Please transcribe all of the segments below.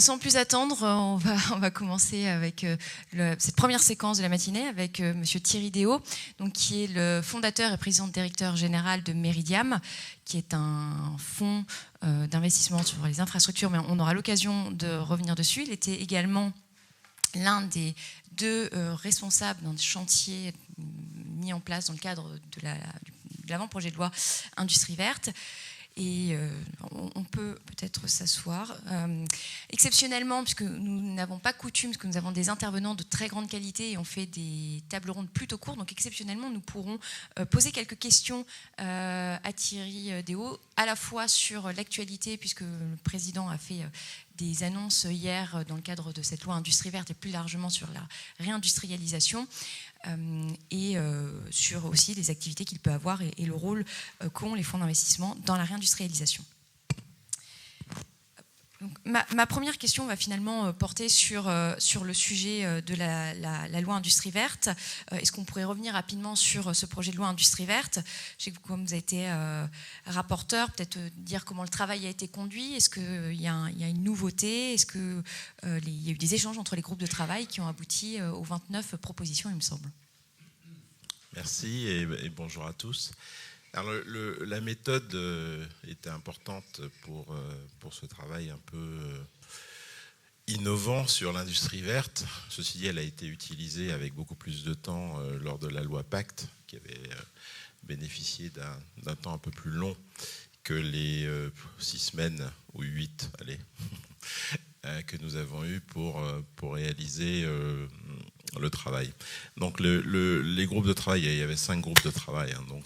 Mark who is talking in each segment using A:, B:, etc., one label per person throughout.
A: Sans plus attendre, on va commencer avec cette première séquence de la matinée avec Monsieur Thierry Déaut, donc, qui est le fondateur et président directeur général de Meridiam, qui est un fonds d'investissement sur les infrastructures, mais on aura l'occasion de revenir dessus. Il était également l'un des deux responsables d'un chantier mis en place dans le cadre de l'avant-projet de loi Industrie verte. Et on peut peut-être s'asseoir. Exceptionnellement, puisque nous n'avons pas coutume, parce que nous avons des intervenants de très grande qualité et on fait des tables rondes plutôt courtes, donc exceptionnellement, nous pourrons poser quelques questions à Thierry Déaut, à la fois sur l'actualité, puisque le président a fait des annonces hier dans le cadre de cette loi Industrie verte et plus largement sur la réindustrialisation, et sur aussi les activités qu'il peut avoir et le rôle qu'ont les fonds d'investissement dans la réindustrialisation. Donc, ma première question va finalement porter sur le sujet de la loi Industrie verte. Est-ce qu'on pourrait revenir rapidement sur ce projet de loi Industrie verte? Je sais que comme vous avez été rapporteur, peut-être dire comment le travail a été conduit. Est-ce qu'il y a une nouveauté? Est-ce qu'il y a eu des échanges entre les groupes de travail qui ont abouti aux 29 propositions, il me semble?
B: Merci et bonjour à tous. Alors, la méthode était importante pour ce travail un peu innovant sur l'industrie verte. Ceci dit, elle a été utilisée avec beaucoup plus de temps lors de la loi Pacte, qui avait bénéficié d'un temps un peu plus long que les 6 semaines ou 8, allez, que nous avons eu pour réaliser le travail. Donc les groupes de travail, il y avait 5 groupes de travail, donc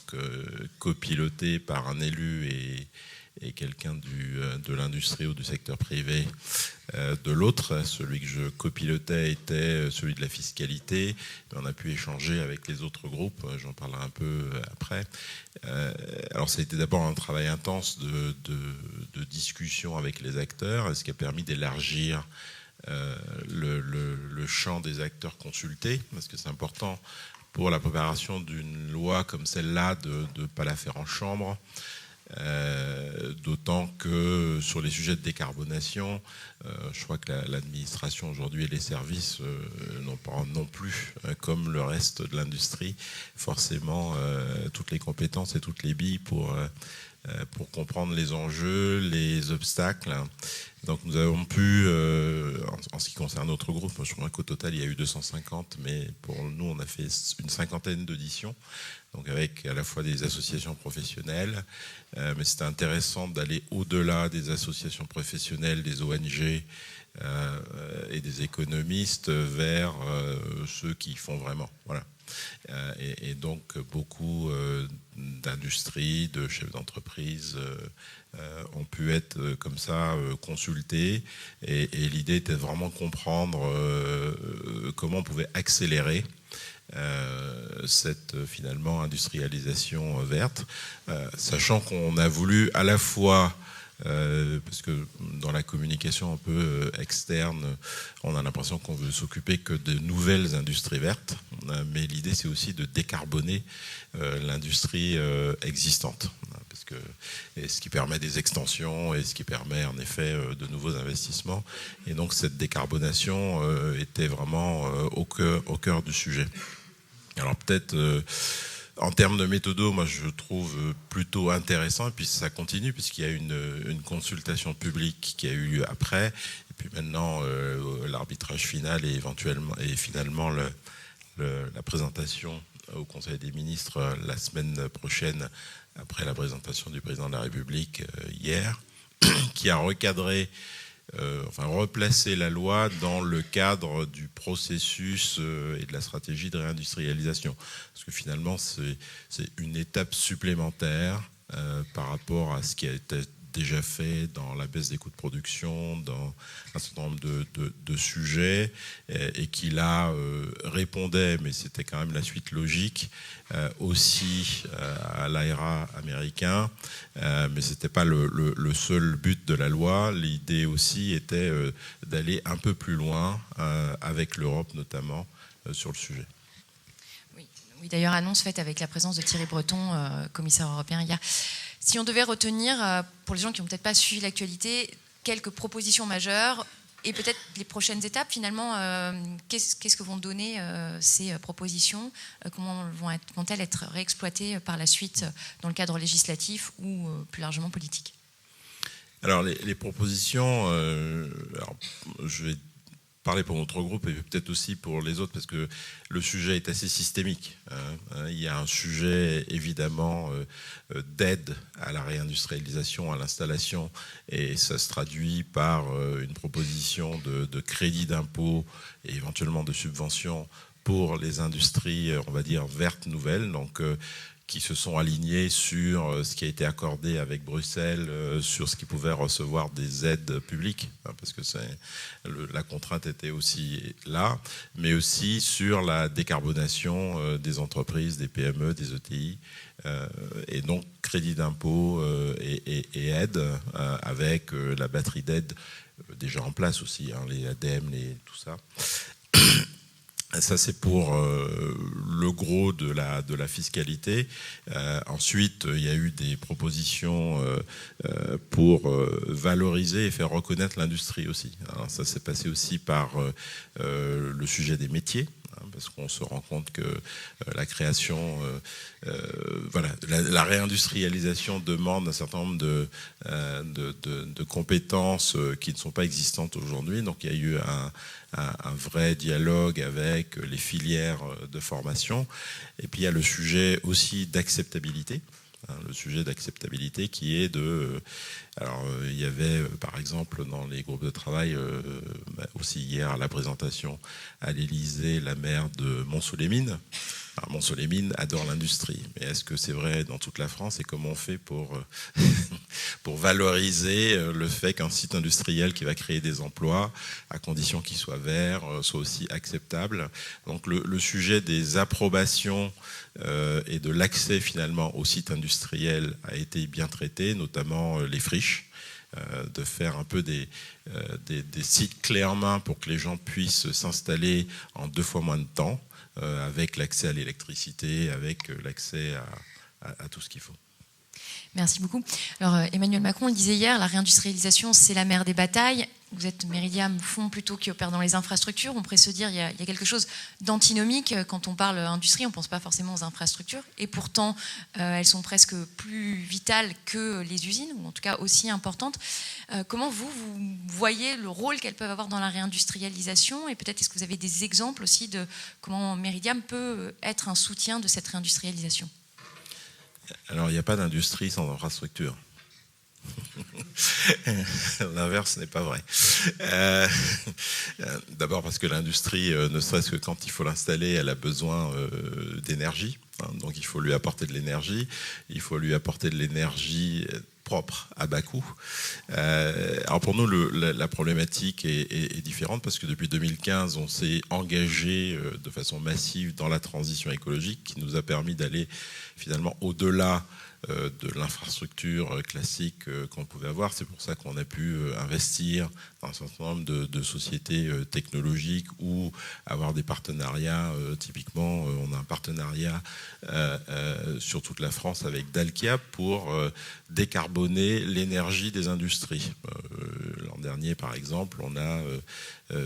B: copilotés par un élu et quelqu'un de l'industrie ou du secteur privé de l'autre. Celui que je copilotais était celui de la fiscalité. On a pu échanger avec les autres groupes, j'en parlerai un peu après. Alors ça a été d'abord un travail intense de discussion avec les acteurs, ce qui a permis d'élargir le champ des acteurs consultés, parce que c'est important pour la préparation d'une loi comme celle-là de ne pas la faire en chambre, d'autant que sur les sujets de décarbonation, je crois que l'administration aujourd'hui et les services n'ont pas non plus, comme le reste de l'industrie, forcément toutes les compétences et toutes les billes pour comprendre les enjeux, les obstacles. Donc nous avons pu, en ce qui concerne notre groupe, je crois qu'au total il y a eu 250, mais pour nous on a fait une 50aine d'auditions, donc avec à la fois des associations professionnelles, mais c'était intéressant d'aller au-delà des associations professionnelles, des ONG et des économistes vers ceux qui font vraiment. Voilà. Et donc beaucoup d'industries, de chefs d'entreprise ont pu être comme ça consultés, et l'idée était vraiment de comprendre comment on pouvait accélérer cette finalement industrialisation verte, sachant qu'on a voulu à la fois parce que dans la communication un peu externe, on a l'impression qu'on veut s'occuper que de nouvelles industries vertes, mais l'idée c'est aussi de décarboner l'industrie existante, parce que ce qui permet des extensions et ce qui permet en effet de nouveaux investissements, et donc cette décarbonation était vraiment au cœur du sujet. Alors peut-être en termes de méthodo, moi je trouve plutôt intéressant, et puis ça continue puisqu'il y a une consultation publique qui a eu lieu après, et puis maintenant l'arbitrage final et finalement la présentation au Conseil des ministres la semaine prochaine, après la présentation du président de la République hier, qui a recadré, replacer la loi dans le cadre du processus et de la stratégie de réindustrialisation. Parce que finalement, c'est une étape supplémentaire par rapport à ce qui a été déjà fait dans la baisse des coûts de production, dans un certain nombre de sujets, et qui là répondait, mais c'était quand même la suite logique, aussi à l'ARA américain, mais ce n'était pas le seul but de la loi. L'idée aussi était d'aller un peu plus loin avec l'Europe notamment sur le sujet.
A: Oui, d'ailleurs, annonce faite avec la présence de Thierry Breton, commissaire européen hier. Si on devait retenir, pour les gens qui n'ont peut-être pas suivi l'actualité, quelques propositions majeures, Et peut-être les prochaines étapes, finalement, qu'est-ce que vont donner ces propositions, comment vont-elles être réexploitées par la suite dans le cadre législatif ou plus largement politique?
B: Alors les propositions, alors, je vais parler pour notre groupe et peut-être aussi pour les autres parce que le sujet est assez systémique. Il y a un sujet évidemment d'aide à la réindustrialisation, à l'installation, et ça se traduit par une proposition de crédit d'impôt et éventuellement de subventions pour les industries, on va dire, vertes nouvelles, donc qui se sont alignés sur ce qui a été accordé avec Bruxelles, sur ce qui pouvait recevoir des aides publiques, parce que la contrainte était aussi là, mais aussi sur la décarbonation des entreprises, des PME, des ETI, et donc crédit d'impôt et aide, avec la batterie d'aide déjà en place aussi, les ADEME, tout ça. Ça, c'est pour le gros de la fiscalité. Ensuite, il y a eu des propositions pour valoriser et faire reconnaître l'industrie aussi. Alors, ça s'est passé aussi par le sujet des métiers, parce qu'on se rend compte que la création, la réindustrialisation demande un certain nombre de compétences qui ne sont pas existantes aujourd'hui. Donc il y a eu un vrai dialogue avec les filières de formation. Et puis il y a le sujet aussi d'acceptabilité. Le sujet d'acceptabilité qui est alors il y avait par exemple dans les groupes de travail aussi hier à la présentation à l'Élysée la maire de Mont-sous-les-Mines. Alors, Mont-sous-les-Mines adore l'industrie, mais est-ce que c'est vrai dans toute la France et comment on fait pour valoriser le fait qu'un site industriel qui va créer des emplois, à condition qu'il soit vert, soit aussi acceptable. Donc le sujet des approbations et de l'accès finalement aux sites industriels a été bien traité, notamment les friches, de faire un peu des sites clés en main pour que les gens puissent s'installer en 2 fois moins de temps, avec l'accès à l'électricité, avec l'accès à tout ce qu'il faut.
A: Merci beaucoup. Alors Emmanuel Macron le disait hier, la réindustrialisation, c'est la mère des batailles. Vous êtes Meridiam Fonds plutôt qui opère dans les infrastructures. On pourrait se dire il y a quelque chose d'antinomique. Quand on parle industrie, on ne pense pas forcément aux infrastructures. Et pourtant, elles sont presque plus vitales que les usines, ou en tout cas aussi importantes. Comment vous voyez le rôle qu'elles peuvent avoir dans la réindustrialisation? Et peut-être est-ce que vous avez des exemples aussi de comment Meridiam peut être un soutien de cette réindustrialisation?
B: Alors, il n'y a pas d'industrie sans infrastructure. L'inverse n'est pas vrai. D'abord parce que l'industrie, ne serait-ce que quand il faut l'installer, elle a besoin d'énergie. Donc il faut lui apporter de l'énergie. Il faut lui apporter de l'énergie propre, à bas coût. Alors pour nous, la problématique est différente parce que depuis 2015, on s'est engagé de façon massive dans la transition écologique qui nous a permis d'aller finalement au-delà de l'infrastructure classique qu'on pouvait avoir. C'est pour ça qu'on a pu investir dans un certain nombre de sociétés technologiques ou avoir des partenariats. Typiquement, on a un partenariat sur toute la France avec Dalkia pour décarboner l'énergie des industries. L'an dernier, par exemple, on a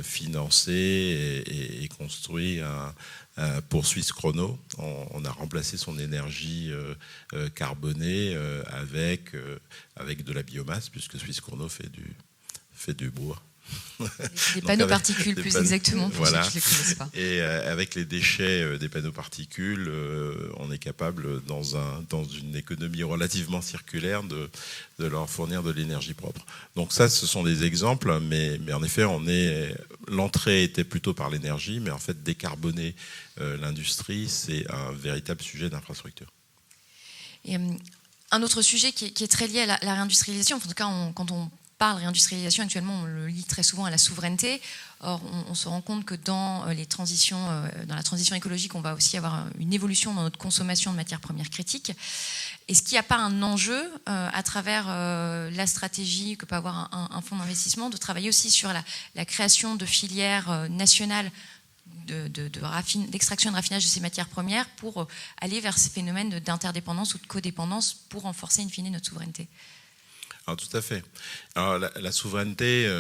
B: financé et construit pour Suisse Chrono, on a remplacé son énergie carbonée avec de la biomasse, puisque Suisse Chrono fait du bois.
A: Des panneaux particules, plus exactement, pour
B: voilà.
A: ceux qui ne les connaissent pas.
B: Et avec les déchets des panneaux particules, on est capable, dans une économie relativement circulaire, de leur fournir de l'énergie propre. Donc ça, ce sont des exemples, mais en effet, l'entrée était plutôt par l'énergie, mais en fait, décarboner l'industrie, c'est un véritable sujet d'infrastructure.
A: Et, un autre sujet qui est très lié à la réindustrialisation, en tout cas, quand on parle réindustrialisation, actuellement, on le lie très souvent à la souveraineté. Or, on se rend compte que dans la transition écologique, on va aussi avoir une évolution dans notre consommation de matières premières critiques. Est-ce qu'il n'y a pas un enjeu, à travers la stratégie que peut avoir un fonds d'investissement, de travailler aussi sur la création de filières nationales d'extraction et de raffinage de ces matières premières pour aller vers ces phénomènes d'interdépendance ou de codépendance pour renforcer in fine notre souveraineté?
B: Ah, tout à fait. Alors, la souveraineté,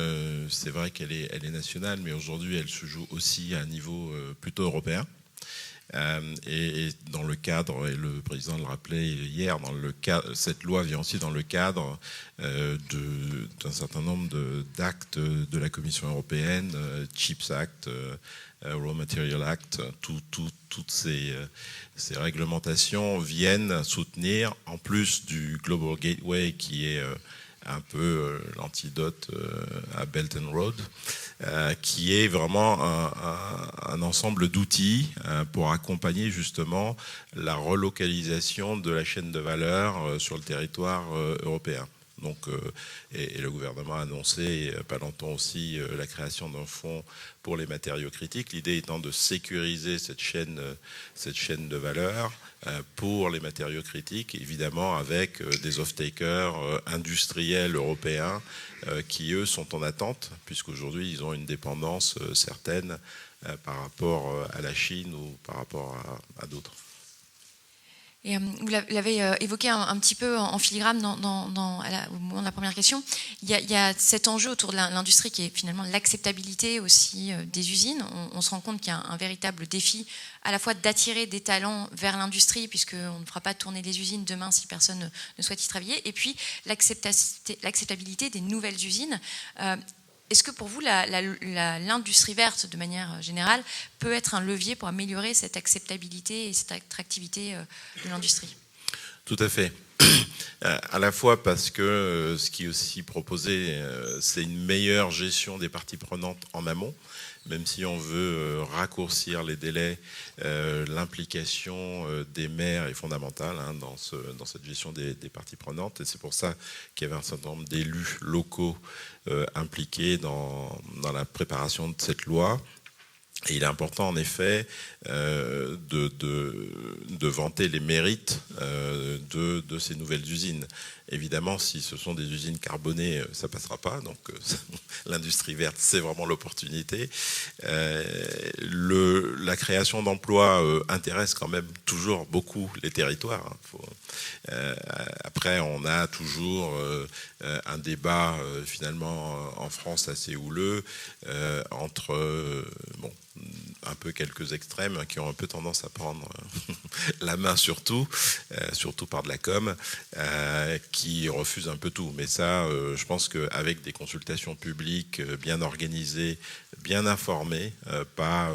B: c'est vrai elle est nationale, mais aujourd'hui, elle se joue aussi à un niveau plutôt européen. Et dans le cadre, et le président le rappelait hier, cette loi vient aussi dans le cadre d'un certain nombre d'actes de la Commission européenne, CHIPS Act, Raw Material Act, toutes ces réglementations viennent soutenir, en plus du Global Gateway qui est un peu l'antidote à Belt and Road, qui est vraiment un ensemble d'outils pour accompagner justement la relocalisation de la chaîne de valeur sur le territoire européen. Donc, et le gouvernement a annoncé, il n'y a pas longtemps aussi, la création d'un fonds pour les matériaux critiques, l'idée étant de sécuriser cette chaîne de valeur pour les matériaux critiques, évidemment avec des off-takers industriels européens qui, eux, sont en attente, puisqu'aujourd'hui, ils ont une dépendance certaine par rapport à la Chine ou par rapport à d'autres.
A: Et vous l'avez évoqué un petit peu en filigrane au moment de la première question. Il y a cet enjeu autour de l'industrie qui est finalement l'acceptabilité aussi des usines. On se rend compte qu'il y a un véritable défi à la fois d'attirer des talents vers l'industrie, puisqu'on ne fera pas tourner les usines demain si personne ne souhaite y travailler, et puis l'acceptabilité des nouvelles usines. Est-ce que pour vous, l'industrie verte, de manière générale, peut être un levier pour améliorer cette acceptabilité et cette attractivité de l'industrie ?
B: Tout à fait. À la fois parce que ce qui est aussi proposé, c'est une meilleure gestion des parties prenantes en amont. Même si on veut raccourcir les délais, l'implication des maires est fondamentale dans cette gestion des parties prenantes. Et c'est pour ça qu'il y avait un certain nombre d'élus locaux impliqués dans la préparation de cette loi. Et il est important en effet de vanter les mérites de ces nouvelles usines. Évidemment, si ce sont des usines carbonées, ça ne passera pas. Donc l'industrie verte, c'est vraiment l'opportunité. La création d'emplois intéresse quand même toujours beaucoup les territoires. Après, on a toujours un débat finalement en France assez houleux entre un peu quelques extrêmes qui ont un peu tendance à prendre la main surtout par de la com, qui refusent un peu tout. Mais ça, je pense qu'avec des consultations publiques bien organisées, bien informées, pas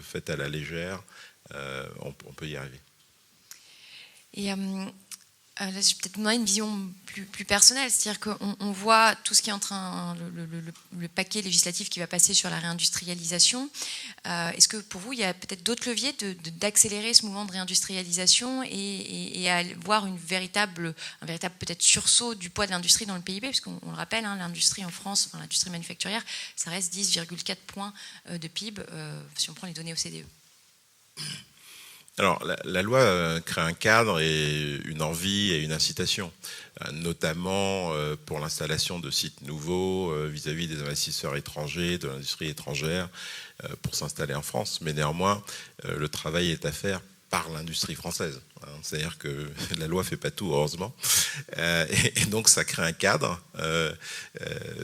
B: faites à la légère, on peut y arriver.
A: Et là, je vais peut-être donner une vision plus personnelle, c'est-à-dire qu'on voit tout ce qui est en train, le paquet législatif qui va passer sur la réindustrialisation. Est-ce que pour vous, il y a peut-être d'autres leviers d'accélérer ce mouvement de réindustrialisation et à voir un véritable peut-être sursaut du poids de l'industrie dans le PIB, parce qu'on le rappelle, l'industrie en France, l'industrie manufacturière, ça reste 10,4 points de PIB si on prend les données OCDE.
B: Alors, la loi crée un cadre et une envie et une incitation, notamment pour l'installation de sites nouveaux vis-à-vis des investisseurs étrangers, de l'industrie étrangère, pour s'installer en France. Mais néanmoins, le travail est à faire par l'industrie française. C'est-à-dire que la loi ne fait pas tout, heureusement. Et donc, ça crée un cadre,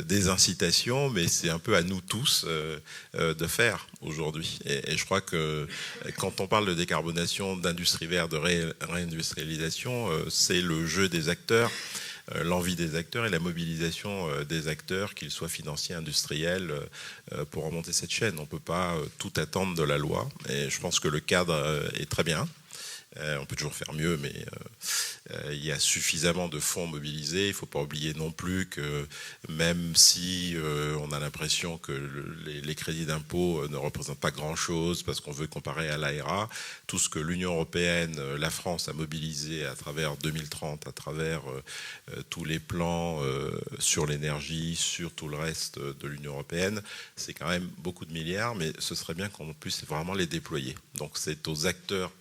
B: des incitations, mais c'est un peu à nous tous de faire aujourd'hui. Et je crois que quand on parle de décarbonation, d'industrie verte, de réindustrialisation, c'est le jeu des acteurs, l'envie des acteurs et la mobilisation des acteurs, qu'ils soient financiers, industriels, pour remonter cette chaîne. On ne peut pas tout attendre de la loi. Et je pense que le cadre est très bien. On peut toujours faire mieux, mais il y a suffisamment de fonds mobilisés. Il ne faut pas oublier non plus que même si on a l'impression que les crédits d'impôt ne représentent pas grand-chose parce qu'on veut comparer à l'AERA, tout ce que l'Union européenne, la France a mobilisé à travers 2030, à travers tous les plans sur l'énergie, sur tout le reste de l'Union européenne, c'est quand même beaucoup de milliards, mais ce serait bien qu'on puisse vraiment les déployer. Donc c'est aux acteurs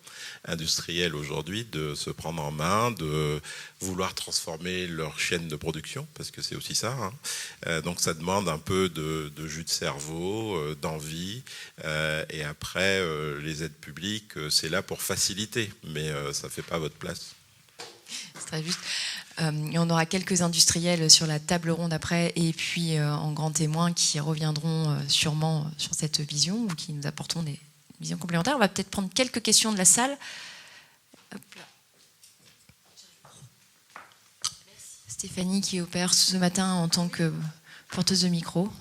B: industriels aujourd'hui de se prendre en main, de vouloir transformer leur chaîne de production, parce que c'est aussi ça. Donc ça demande un peu de jus de cerveau, d'envie, et après les aides publiques, c'est là pour faciliter, mais ça ne fait pas votre place.
A: C'est très juste. Et on aura quelques industriels sur la table ronde après, et puis en grands témoins qui reviendront sûrement sur cette vision ou qui nous apporteront des visions complémentaires. On va peut-être prendre quelques questions de la salle. Hop là. Stéphanie qui opère ce matin en tant que porteuse de micro.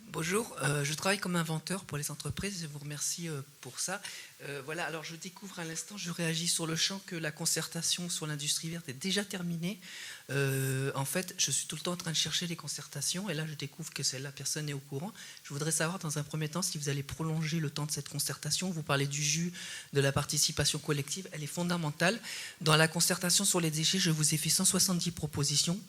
C: Bonjour, je travaille comme inventeur pour les entreprises, je vous remercie pour ça. Voilà, alors je découvre à l'instant, je réagis sur le champ que la concertation sur l'industrie verte est déjà terminée. En fait, je suis tout le temps en train de chercher les concertations et là je découvre que celle-là, personne n'est au courant. Je voudrais savoir dans un premier temps si vous allez prolonger le temps de cette concertation. Vous parlez du jus, de la participation collective, elle est fondamentale. Dans la concertation sur les déchets, je vous ai fait 170 propositions.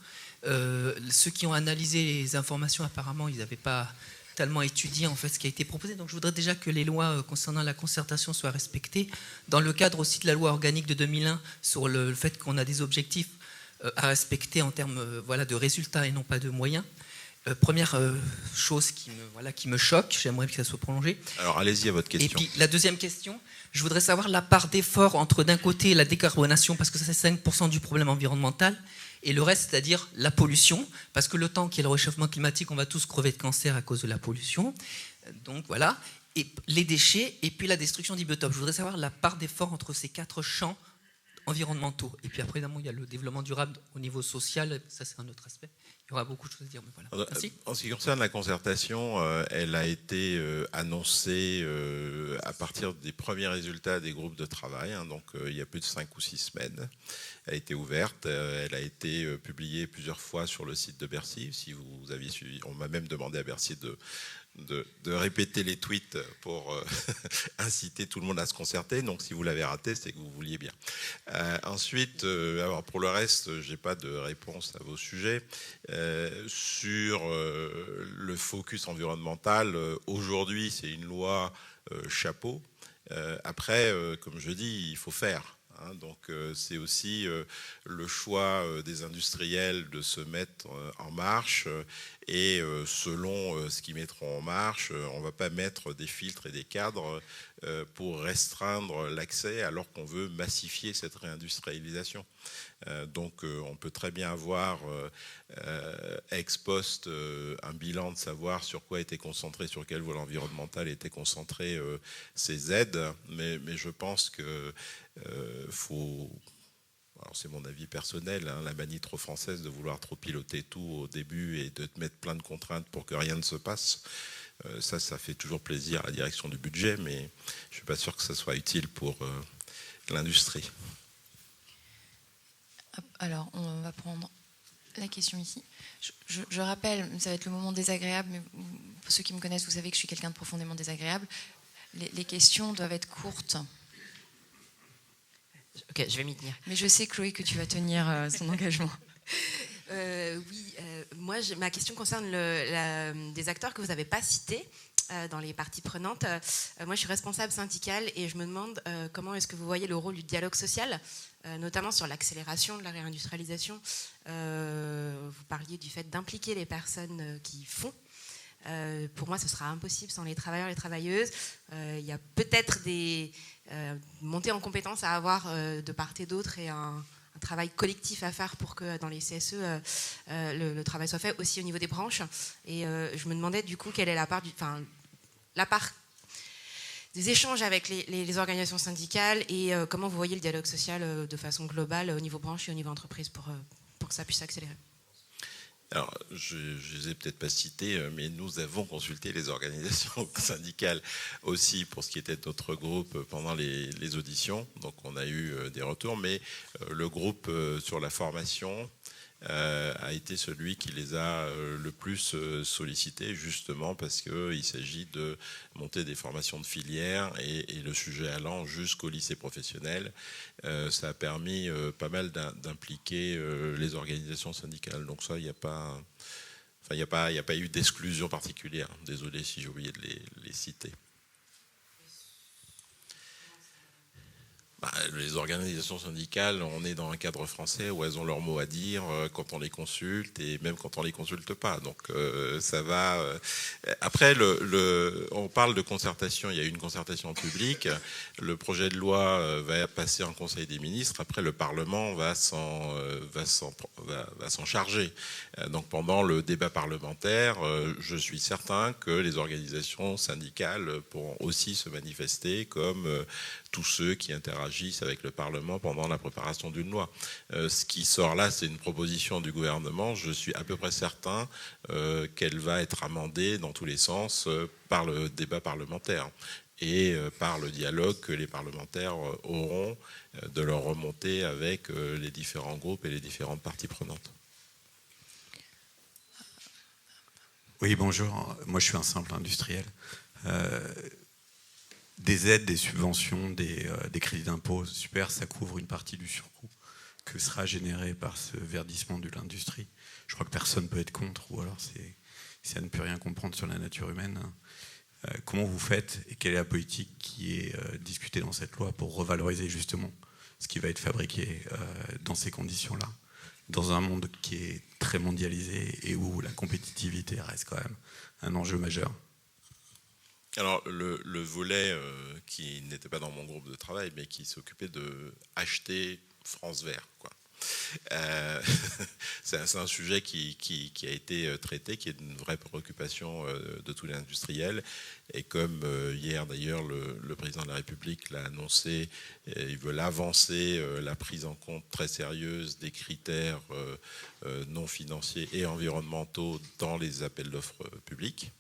C: Ceux qui ont analysé les informations, apparemment, ils n'avaient pas tellement étudié en fait ce qui a été proposé. Donc je voudrais déjà que les lois concernant la concertation soient respectées. Dans le cadre aussi de la loi organique de 2001 sur le fait qu'on a des objectifs à respecter en termes voilà, de résultats et non pas de moyens. Première chose qui me choque, j'aimerais que ça soit prolongé.
B: Alors allez-y à votre question.
C: Et puis la deuxième question, je voudrais savoir la part d'effort entre d'un côté la décarbonation, parce que ça c'est 5% du problème environnemental, et le reste, c'est-à-dire la pollution, parce que le temps qu'il y a le réchauffement climatique, on va tous crever de cancer à cause de la pollution. Donc voilà, et les déchets, et puis la destruction des biotopes. Je voudrais savoir la part d'effort entre ces 4 champs environnementaux. Et puis après, évidemment, il y a le développement durable au niveau social, ça c'est un autre aspect. Il y aura beaucoup de choses à dire. Mais voilà. Merci.
B: En ce qui concerne la concertation, elle a été annoncée à partir des premiers résultats des groupes de travail, hein, donc il y a plus de 5 ou 6 semaines. Elle a été ouverte, elle a été publiée plusieurs fois sur le site de Bercy. Si vous aviez suivi, on m'a même demandé à Bercy de répéter les tweets pour inciter tout le monde à se concerter. Donc si vous l'avez raté, c'est que vous vouliez bien. Ensuite, alors pour le reste, j'ai pas de réponse à vos sujets. Sur le focus environnemental, aujourd'hui, c'est une loi chapeau. Après, comme je dis, il faut faire. Donc c'est aussi le choix des industriels de se mettre en marche et selon ce qu'ils mettront en marche, on ne va pas mettre des filtres et des cadres pour restreindre l'accès alors qu'on veut massifier cette réindustrialisation. Donc on peut très bien avoir ex post un bilan de savoir sur quoi était concentré, sur quel volet environnemental était concentré ces aides, mais je pense que faut, alors c'est mon avis personnel, hein, la manie trop française de vouloir trop piloter tout au début et de te mettre plein de contraintes pour que rien ne se passe, ça fait toujours plaisir à la direction du budget, mais je ne suis pas sûr que ça soit utile pour l'industrie.
A: Alors, on va prendre la question ici. Je rappelle, ça va être le moment désagréable, mais pour ceux qui me connaissent, vous savez que je suis quelqu'un de profondément désagréable. Les questions doivent être courtes.
D: Ok, je vais m'y tenir.
A: Mais je sais, Chloé, que tu vas tenir son engagement.
D: Oui, moi, ma question concerne des acteurs que vous n'avez pas cités dans les parties prenantes. Moi, je suis responsable syndicale et je me demande comment est-ce que vous voyez le rôle du dialogue social, notamment sur l'accélération de la réindustrialisation. Vous parliez du fait d'impliquer les personnes qui font. Pour moi, ce sera impossible sans les travailleurs et les travailleuses. Il y a peut-être des montées en compétences à avoir de part et d'autre et un travail collectif à faire pour que dans les CSE, le travail soit fait aussi au niveau des branches. Et je me demandais du coup quelle est la part des échanges avec les organisations syndicales et comment vous voyez le dialogue social de façon globale au niveau branche et au niveau entreprise pour que ça puisse accélérer.
B: Alors, je ne les ai peut-être pas cités, mais nous avons consulté les organisations syndicales aussi pour ce qui était de notre groupe pendant les auditions. Donc, on a eu des retours, mais le groupe sur la formation a été celui qui les a le plus sollicités, justement parce qu'il s'agit de monter des formations de filière et le sujet allant jusqu'au lycée professionnel. Ça a permis pas mal d'impliquer les organisations syndicales. Donc ça, il n'y a pas... Enfin, il n'y a pas eu d'exclusion particulière. Désolé si j'ai oublié de les citer. Les organisations syndicales, on est dans un cadre français où elles ont leur mot à dire quand on les consulte et même quand on les consulte pas. Donc ça va. Après, on parle de concertation. Il y a eu une concertation publique. Le projet de loi va passer en Conseil des ministres. Après, le Parlement va s'en charger. Donc pendant le débat parlementaire, je suis certain que les organisations syndicales pourront aussi se manifester comme tous ceux qui interagissent avec le Parlement pendant la préparation d'une loi. Ce qui sort là, c'est une proposition du gouvernement. Je suis à peu près certain qu'elle va être amendée dans tous les sens par le débat parlementaire et par le dialogue que les parlementaires auront de leur remontée avec les différents groupes et les différentes parties prenantes.
E: Oui, bonjour. Moi, je suis un simple industriel. Des aides, des subventions, des crédits d'impôt, super, ça couvre une partie du surcoût que sera généré par ce verdissement de l'industrie. Je crois que personne ne peut être contre, ou alors c'est à ne plus rien comprendre sur la nature humaine. Comment vous faites et quelle est la politique qui est discutée dans cette loi pour revaloriser justement ce qui va être fabriqué dans ces conditions-là, dans un monde qui est très mondialisé et où la compétitivité reste quand même un enjeu majeur?
B: Alors, le volet qui n'était pas dans mon groupe de travail, mais qui s'occupait de acheter France Vert, quoi. C'est un sujet qui a été traité, qui est une vraie préoccupation de tous les industriels. Et comme hier d'ailleurs le président de la République l'a annoncé, ils veulent avancer la prise en compte très sérieuse des critères non financiers et environnementaux dans les appels d'offres publics.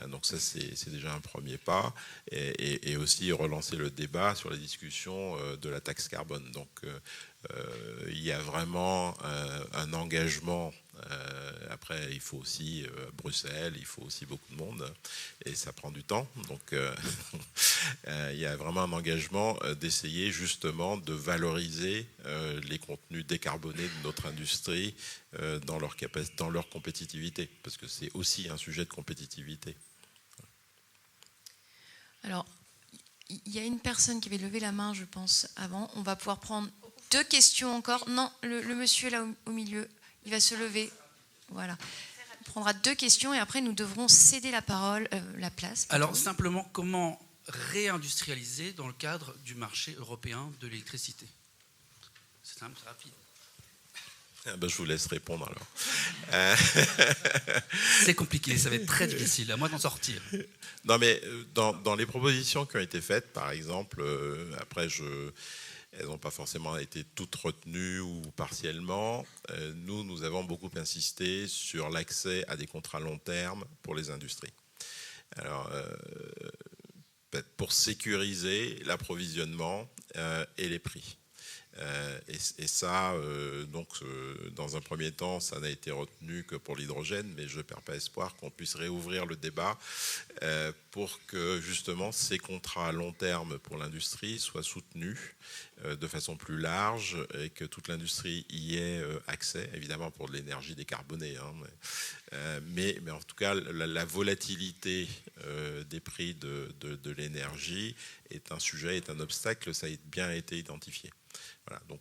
B: Donc ça, c'est déjà un premier pas. Et aussi relancer le débat sur la discussion de la taxe carbone. Donc il y a vraiment un engagement. Après, il faut aussi Bruxelles, il faut aussi beaucoup de monde. Et ça prend du temps. Donc il y a vraiment un engagement d'essayer justement de valoriser les contenus décarbonés de notre industrie dans leur compétitivité. Parce que c'est aussi un sujet de compétitivité.
A: Alors, il y a une personne qui avait levé la main, je pense, avant. On va pouvoir prendre 2 questions encore. Non, le monsieur là au milieu, il va se lever. Voilà. On prendra 2 questions et après nous devrons céder la parole, la place.
C: Alors simplement, comment réindustrialiser dans le cadre du marché européen de l'électricité? C'est simple, c'est rapide.
B: Je vous laisse répondre alors.
C: C'est compliqué, ça va être très difficile, à moi d'en sortir.
B: Non, mais dans les propositions qui ont été faites, par exemple, après, elles n'ont pas forcément été toutes retenues ou partiellement. Nous avons beaucoup insisté sur l'accès à des contrats long terme pour les industries. Alors, pour sécuriser l'approvisionnement et les prix. Et ça, donc, dans un premier temps, ça n'a été retenu que pour l'hydrogène, mais je ne perds pas espoir qu'on puisse réouvrir le débat pour que justement ces contrats à long terme pour l'industrie soient soutenus de façon plus large et que toute l'industrie y ait accès, évidemment pour de l'énergie décarbonée. Mais en tout cas, la volatilité des prix de l'énergie est un sujet, est un obstacle, ça a bien été identifié. Voilà, donc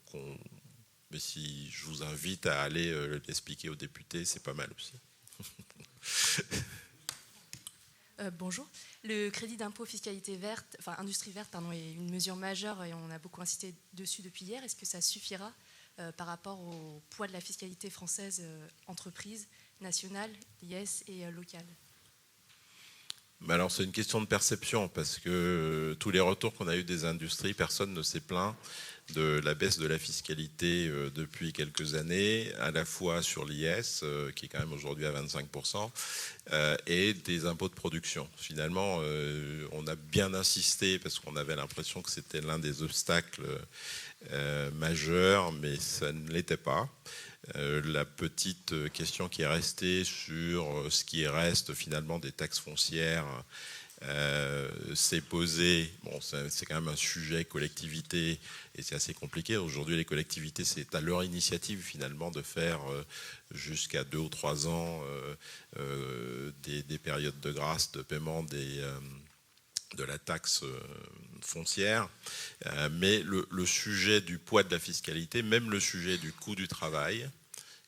B: mais si je vous invite à aller l'expliquer aux députés, c'est pas mal aussi.
F: Bonjour. Le crédit d'impôt fiscalité verte, enfin industrie verte, pardon, est une mesure majeure et on a beaucoup insisté dessus depuis hier. Est-ce que ça suffira par rapport au poids de la fiscalité française entreprise, nationale, IS et locale?
B: Alors c'est une question de perception parce que tous les retours qu'on a eu des industries, personne ne s'est plaint de la baisse de la fiscalité depuis quelques années, à la fois sur l'IS, qui est quand même aujourd'hui à 25%, et des impôts de production. Finalement, on a bien insisté parce qu'on avait l'impression que c'était l'un des obstacles majeurs, mais ça ne l'était pas. La petite question qui est restée sur ce qui reste finalement des taxes foncières s'est posée. Bon, c'est quand même un sujet collectivité et c'est assez compliqué. Aujourd'hui, les collectivités, c'est à leur initiative finalement de faire jusqu'à 2 ou 3 ans des périodes de grâce de paiement de la taxe foncière, mais le sujet du poids de la fiscalité, même le sujet du coût du travail,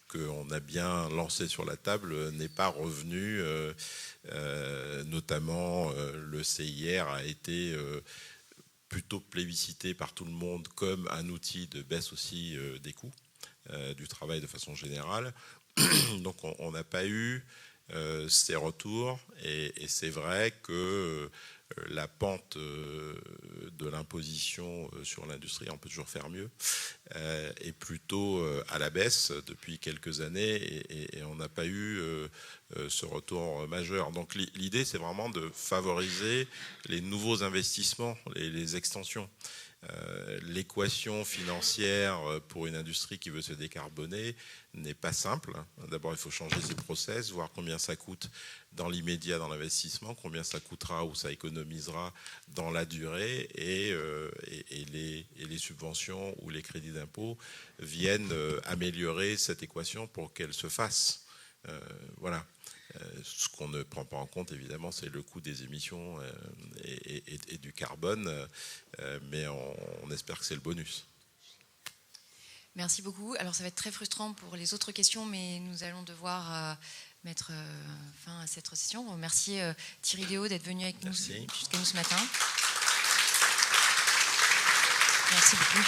B: qu'on a bien lancé sur la table, n'est pas revenu. Notamment, le CIR a été plutôt plébiscité par tout le monde comme un outil de baisse aussi des coûts du travail de façon générale. Donc on n'a pas eu ces retours, et c'est vrai que la pente de l'imposition sur l'industrie, on peut toujours faire mieux, est plutôt à la baisse depuis quelques années, et on n'a pas eu ce retour majeur. Donc l'idée, c'est vraiment de favoriser les nouveaux investissements et les extensions. L'équation financière pour une industrie qui veut se décarboner n'est pas simple. D'abord, il faut changer ses process, voir combien ça coûte dans l'immédiat dans l'investissement, combien ça coûtera ou ça économisera dans la durée, et les subventions ou les crédits d'impôt viennent améliorer cette équation pour qu'elle se fasse. Voilà. Ce qu'on ne prend pas en compte, évidemment, c'est le coût des émissions et du carbone, mais on espère que c'est le bonus.
A: Merci beaucoup. Alors, ça va être très frustrant pour les autres questions, mais nous allons devoir mettre fin à cette session. Merci Thierry Déaut d'être venu avec nous jusqu'à nous ce matin. Merci beaucoup.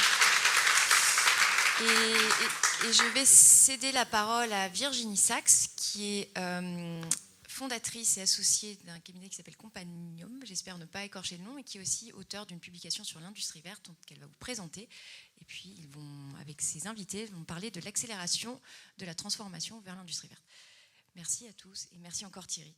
A: Et je vais céder la parole à Virginie Sachs, qui est fondatrice et associée d'un cabinet qui s'appelle Companium, j'espère ne pas écorcher le nom, et qui est aussi auteure d'une publication sur l'industrie verte qu'elle va vous présenter. Et puis, avec ses invités, vont parler de l'accélération de la transformation vers l'industrie verte. Merci à tous, et merci encore Thierry.